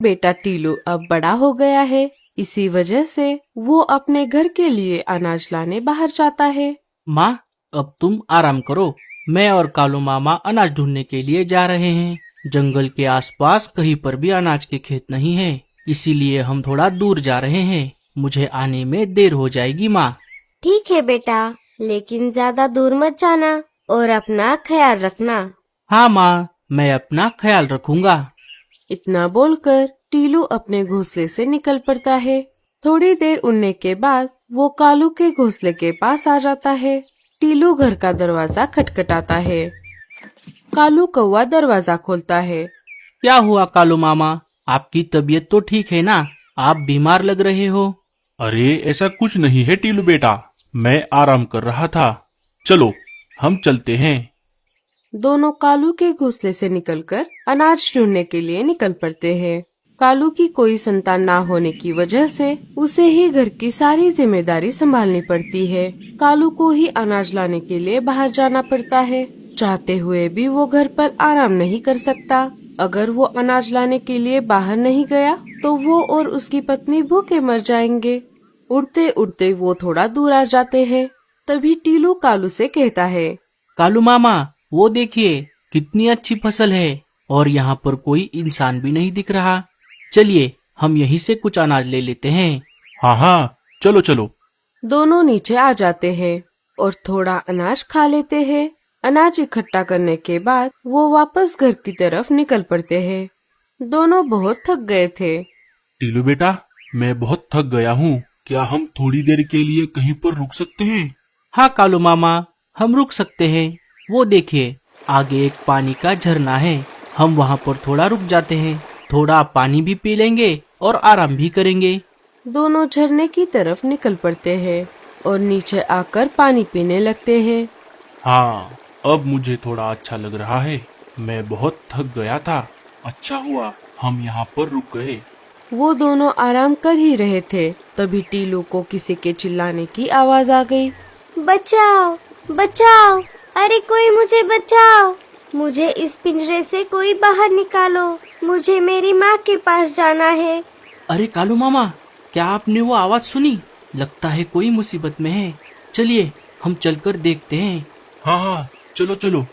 बेटा टीलू अब बड़ा हो गया है, इसी वजह से वो अपने घर के लिए अनाज लाने बाहर जाता है। माँ, अब तुम आराम करो। मैं और कालू मामा अनाज ढूंढने के लिए जा रहे हैं। जंगल के आसपास कहीं पर भी अनाज के खेत नहीं है, इसीलिए हम थोड़ा दूर जा रहे हैं। मुझे आने में देर हो जाएगी माँ। ठीक है बेटा, लेकिन ज्यादा दूर मत जाना और अपना ख्याल रखना। हाँ माँ, मैं अपना ख्याल रखूंगा। इतना बोलकर टीलू अपने घोंसले से निकल पड़ता है। थोड़ी देर उड़ने के बाद वो कालू के घोंसले के पास आ जाता है। टीलू घर का दरवाजा खटखटाता है। कालू कौवा दरवाजा खोलता है। क्या हुआ कालू मामा, आपकी तबीयत तो ठीक है ना? आप बीमार लग रहे हो। अरे ऐसा कुछ नहीं है टीलू बेटा, मैं आराम कर रहा था। चलो हम चलते हैं। दोनों कालू के घोंसले से निकलकर अनाज ढूंढने के लिए निकल पड़ते हैं। कालू की कोई संतान ना होने की वजह से उसे ही घर की सारी जिम्मेदारी संभालनी पड़ती है। कालू को ही अनाज लाने के लिए बाहर जाना पड़ता है। चाहते हुए भी वो घर पर आराम नहीं कर सकता। अगर वो अनाज लाने के लिए बाहर नहीं गया तो वो और उसकी पत्नी भूखे मर जाएंगे। उड़ते उड़ते वो थोड़ा दूर आ जाते हैं। तभी टीलू कालू से कहता है, कालू मामा, वो देखिए कितनी अच्छी फसल है और यहाँ पर कोई इंसान भी नहीं दिख रहा। चलिए हम यहीं से कुछ अनाज ले लेते हैं। हाँ हाँ, चलो चलो। दोनों नीचे आ जाते हैं और थोड़ा अनाज खा लेते हैं। अनाज इकट्ठा करने के बाद वो वापस घर की तरफ निकल पड़ते हैं। दोनों बहुत थक गए थे। टीलू बेटा, मैं बहुत थक गया हूँ। क्या हम थोड़ी देर के लिए कहीं पर रुक सकते हैं? हाँ कालू मामा, हम रुक सकते हैं। वो देखिए आगे एक पानी का झरना है, हम वहाँ पर थोड़ा रुक जाते हैं। थोड़ा पानी भी पी लेंगे और आराम भी करेंगे। दोनों झरने की तरफ निकल पड़ते हैं और नीचे आकर पानी पीने लगते हैं। हाँ, अब मुझे थोड़ा अच्छा लग रहा है। मैं बहुत थक गया था। अच्छा हुआ हम यहाँ पर रुक गए। वो दोनों आराम कर ही रहे थे, तभी टीलू को किसी के चिल्लाने की आवाज आ गई। बचाओ बचाओ, अरे कोई मुझे बचाओ। मुझे इस पिंजरे से कोई बाहर निकालो, मुझे मेरी माँ के पास जाना है। अरे कालू मामा, क्या आपने वो आवाज सुनी? लगता है कोई मुसीबत में है। चलिए हम चलकर देखते हैं। हाँ हाँ, चलो चलो।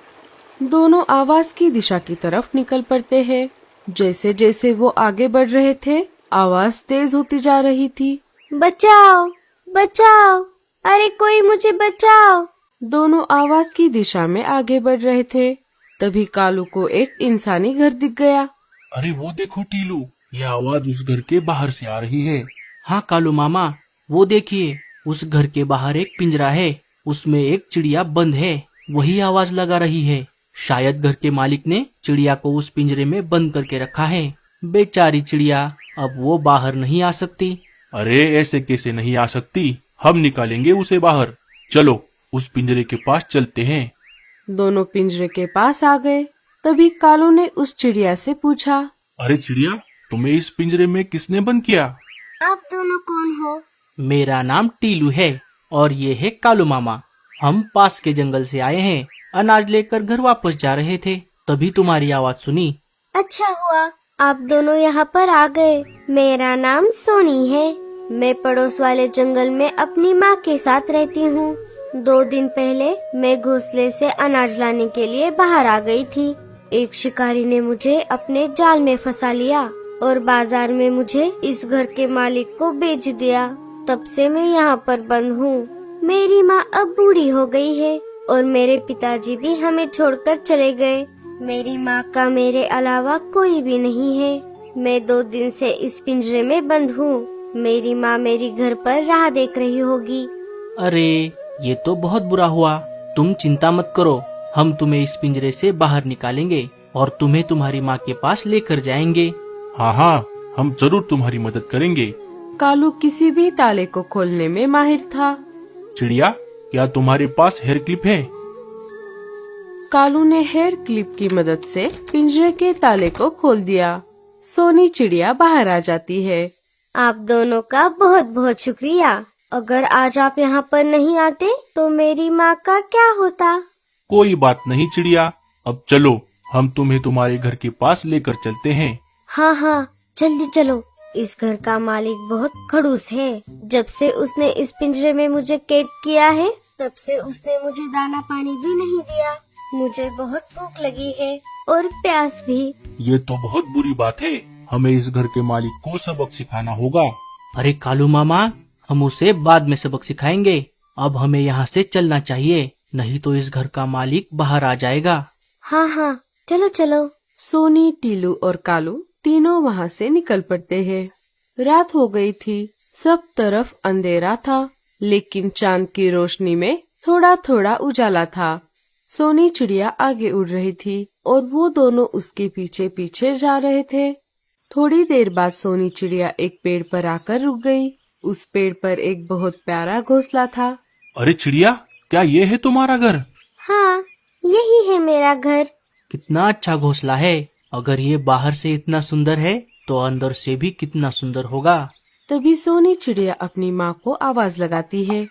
दोनों आवाज की दिशा की तरफ निकल पड़ते हैं। जैसे जैसे वो आगे बढ़ रहे थे, आवाज तेज होती जा रही थी। बचाओ बचाओ, अरे कोई मुझे बचाओ। दोनों आवाज की दिशा में आगे बढ़ रहे थे, तभी कालू को एक इंसानी घर दिख गया। अरे वो देखो टीलू, ये आवाज उस घर के बाहर से आ रही है। हाँ कालू मामा, वो देखिए उस घर के बाहर एक पिंजरा है, उसमें एक चिड़िया बंद है। वही आवाज लगा रही है। शायद घर के मालिक ने चिड़िया को उस पिंजरे में बंद करके रखा है। बेचारी चिड़िया, अब वो बाहर नहीं आ सकती। अरे ऐसे कैसे नहीं आ सकती, हम निकालेंगे उसे बाहर। चलो उस पिंजरे के पास चलते हैं। दोनों पिंजरे के पास आ गए। तभी कालू ने उस चिड़िया से पूछा, अरे चिड़िया, तुम्हें इस पिंजरे में किसने बंद किया? आप दोनों कौन हो? मेरा नाम टीलू है और ये है कालू मामा। हम पास के जंगल से आए हैं, अनाज लेकर घर वापस जा रहे थे, तभी तुम्हारी आवाज सुनी। अच्छा हुआ आप दोनों यहाँ पर आ गए। मेरा नाम सोनी है। मैं पड़ोस वाले जंगल में अपनी माँ के साथ रहती हूँ। 2 दिन पहले मैं घोंसले से अनाज लाने के लिए बाहर आ गई थी। एक शिकारी ने मुझे अपने जाल में फंसा लिया और बाजार में मुझे इस घर के मालिक को बेच दिया। तब से मैं यहाँ पर बंद हूँ। मेरी माँ अब बूढ़ी हो गई है और मेरे पिताजी भी हमें छोड़कर चले गए। मेरी माँ का मेरे अलावा कोई भी नहीं है। मैं 2 दिन से इस पिंजरे में बंद हूँ। मेरी माँ मेरी घर पर राह देख रही होगी। अरे ये तो बहुत बुरा हुआ। तुम चिंता मत करो, हम तुम्हें इस पिंजरे से बाहर निकालेंगे और तुम्हें तुम्हारी माँ के पास लेकर जाएंगे। हाँ हाँ, हम जरूर तुम्हारी मदद करेंगे। कालू किसी भी ताले को खोलने में माहिर था। चिड़िया, क्या तुम्हारे पास हेयर क्लिप है? कालू ने हेयर क्लिप की मदद से पिंजरे के ताले को खोल दिया। सोनी चिड़िया बाहर आ जाती है। आप दोनों का बहुत बहुत शुक्रिया। अगर आज आप यहाँ पर नहीं आते तो मेरी माँ का क्या होता? कोई बात नहीं चिड़िया, अब चलो हम तुम्हें तुम्हारे घर के पास लेकर चलते हैं। हाँ हाँ, जल्दी चलो, इस घर का मालिक बहुत खड़ूस है। जब से उसने इस पिंजरे में मुझे कैद किया है, तब से उसने मुझे दाना पानी भी नहीं दिया। मुझे बहुत भूख लगी है और प्यास भी। ये तो बहुत बुरी बात है। हमें इस घर के मालिक को सबक सिखाना होगा। अरे कालू मामा, हम उसे बाद में सबक सिखाएंगे। अब हमें यहाँ से चलना चाहिए, नहीं तो इस घर का मालिक बाहर आ जाएगा। हाँ हाँ, चलो चलो। सोनी, टीलू और कालू तीनों वहाँ से निकल पड़ते हैं। रात हो गई थी, सब तरफ अंधेरा था, लेकिन चांद की रोशनी में थोड़ा थोड़ा उजाला था। सोनी चिड़िया आगे उड़ रही थी और वो दोनों उसके पीछे पीछे जा रहे थे। थोड़ी देर बाद सोनी चिड़िया एक पेड़ पर आकर रुक गई। उस पेड़ पर एक बहुत प्यारा घोंसला था। अरे चिड़िया, क्या ये है तुम्हारा घर? हाँ, यही है मेरा घर। कितना अच्छा घोंसला है। अगर ये बाहर से इतना सुंदर है तो अंदर से भी कितना सुंदर होगा। तभी सोनी चिड़िया अपनी माँ को आवाज लगाती है।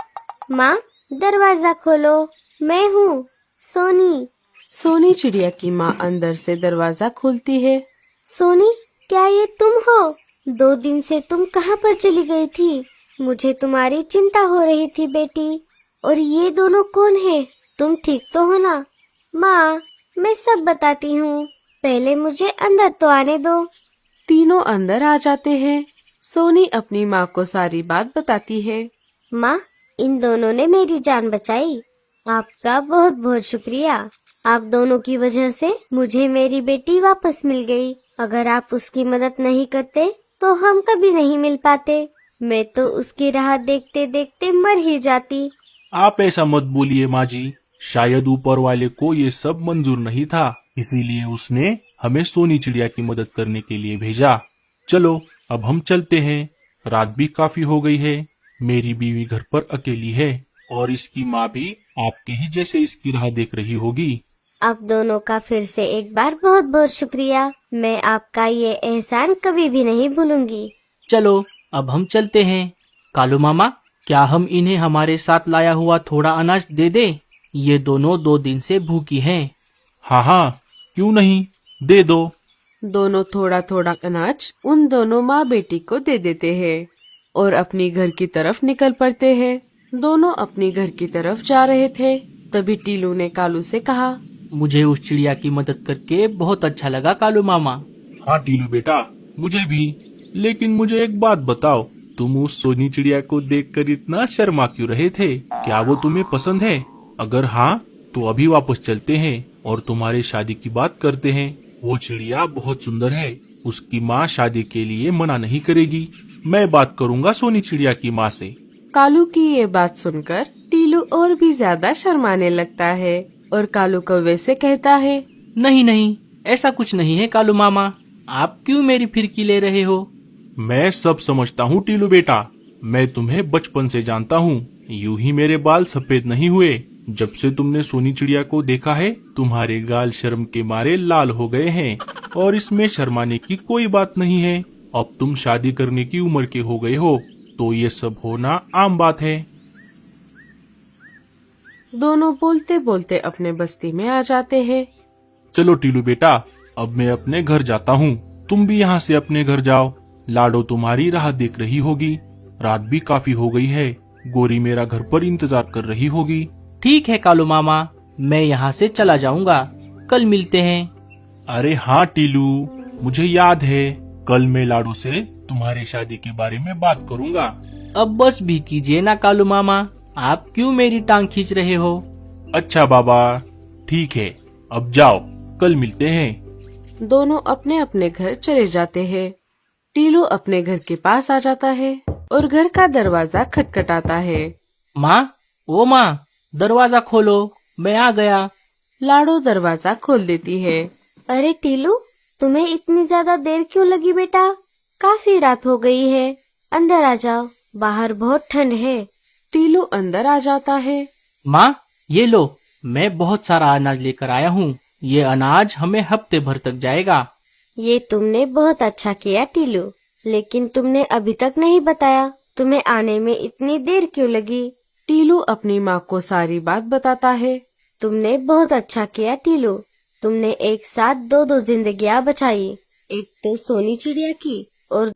माँ, दरवाजा खोलो, मैं हूँ सोनी। सोनी चिड़िया की माँ अंदर से दरवाजा खोलती है। सोनी, क्या ये तुम हो? 2 दिन से तुम कहाँ पर चली गई थी? मुझे तुम्हारी चिंता हो रही थी बेटी। और ये दोनों कौन है? तुम ठीक तो हो ना? माँ, मैं सब बताती हूँ, पहले मुझे अंदर तो आने दो। तीनों अंदर आ जाते हैं। सोनी अपनी माँ को सारी बात बताती है। माँ, इन दोनों ने मेरी जान बचाई। आपका बहुत बहुत शुक्रिया। आप दोनों की वजह से मुझे मेरी बेटी वापस मिल गई। अगर आप उसकी मदद नहीं करते तो हम कभी नहीं मिल पाते। मैं तो उसकी राह देखते देखते मर ही जाती। आप ऐसा मत बोलिए माँ जी। शायद ऊपर वाले को ये सब मंजूर नहीं था, इसीलिए उसने हमें सोनी चिड़िया की मदद करने के लिए भेजा। चलो अब हम चलते हैं। रात भी काफी हो गई है। मेरी बीवी घर पर अकेली है और इसकी माँ भी आपके ही जैसे इसकी राह देख रही होगी। आप दोनों का फिर से एक बार बहुत बहुत शुक्रिया। मैं आपका ये एहसान कभी भी नहीं भूलूंगी। चलो अब हम चलते हैं। कालू मामा, क्या हम इन्हें हमारे साथ लाया हुआ थोड़ा अनाज दे दें? ये दोनों 2 दिन से भूखी हैं। हाँ हाँ, क्यों नहीं, दे दो। दोनों थोड़ा थोड़ा अनाज उन दोनों माँ बेटी को दे देते हैं और अपनी घर की तरफ निकल पड़ते हैं। दोनों अपनी घर की तरफ जा रहे थे, तभी टीलू ने कालू से कहा। मुझे उस चिड़िया की मदद करके बहुत अच्छा लगा कालू मामा। हाँ टीलू बेटा, मुझे भी। लेकिन मुझे एक बात बताओ, तुम उस सोनी चिड़िया को देखकर इतना शर्मा क्यों रहे थे? क्या वो तुम्हें पसंद है? अगर हाँ, तो अभी वापस चलते हैं और तुम्हारी शादी की बात करते हैं। वो चिड़िया बहुत सुंदर है, उसकी माँ शादी के लिए मना नहीं करेगी। मैं बात करूँगा सोनी चिड़िया की माँ से। कालू की ये बात सुनकर टीलू और भी ज्यादा शर्माने लगता है और कालू कौवे से कहता है। नहीं नहीं, ऐसा कुछ नहीं है कालू मामा। आप क्यों मेरी फिरकी ले रहे हो? मैं सब समझता हूँ टीलू बेटा। मैं तुम्हें बचपन से जानता हूँ। यूं ही मेरे बाल सफेद नहीं हुए। जब से तुमने सोनी चिड़िया को देखा है, तुम्हारे गाल शर्म के मारे लाल हो गए हैं। और इसमें शर्माने की कोई बात नहीं है। अब तुम शादी करने की उम्र के हो गए हो, तो ये सब होना आम बात है। दोनों बोलते बोलते अपने बस्ती में आ जाते हैं। चलो टीलू बेटा, अब मैं अपने घर जाता हूँ। तुम भी यहाँ से अपने घर जाओ। लाडो तुम्हारी राह देख रही होगी। रात भी काफी हो गई है। गोरी मेरा घर पर इंतजार कर रही होगी। ठीक है कालू मामा, मैं यहाँ से चला जाऊंगा। कल मिलते हैं। अरे हाँ टीलू, मुझे याद है, कल मैं लाडो से तुम्हारी शादी के बारे में बात करूँगा। अब बस भी कीजिए ना कालू मामा, आप क्यों मेरी टांग खींच रहे हो? अच्छा बाबा, ठीक है, अब जाओ, कल मिलते हैं। दोनों अपने अपने घर चले जाते हैं। टीलू अपने घर के पास आ जाता है और घर का दरवाजा खटखटाता है। माँ, ओ माँ, दरवाजा खोलो, मैं आ गया। लाडो दरवाजा खोल देती है। अरे टीलू, तुम्हें इतनी ज्यादा देर क्यों लगी बेटा? काफी रात हो गई है, अंदर आ जाओ, बाहर बहुत ठंड है। टीलू अंदर आ जाता है। माँ, ये लो, मैं बहुत सारा अनाज लेकर आया हूँ। ये अनाज हमें हफ्ते भर तक जाएगा। ये तुमने बहुत अच्छा किया टीलू, लेकिन तुमने अभी तक नहीं बताया तुम्हें आने में इतनी देर क्यों लगी। टीलू अपनी माँ को सारी बात बताता है। तुमने बहुत अच्छा किया टीलू, तुमने एक साथ 2 जिंदगियां बचाई। एक तो सोनी चिड़िया की और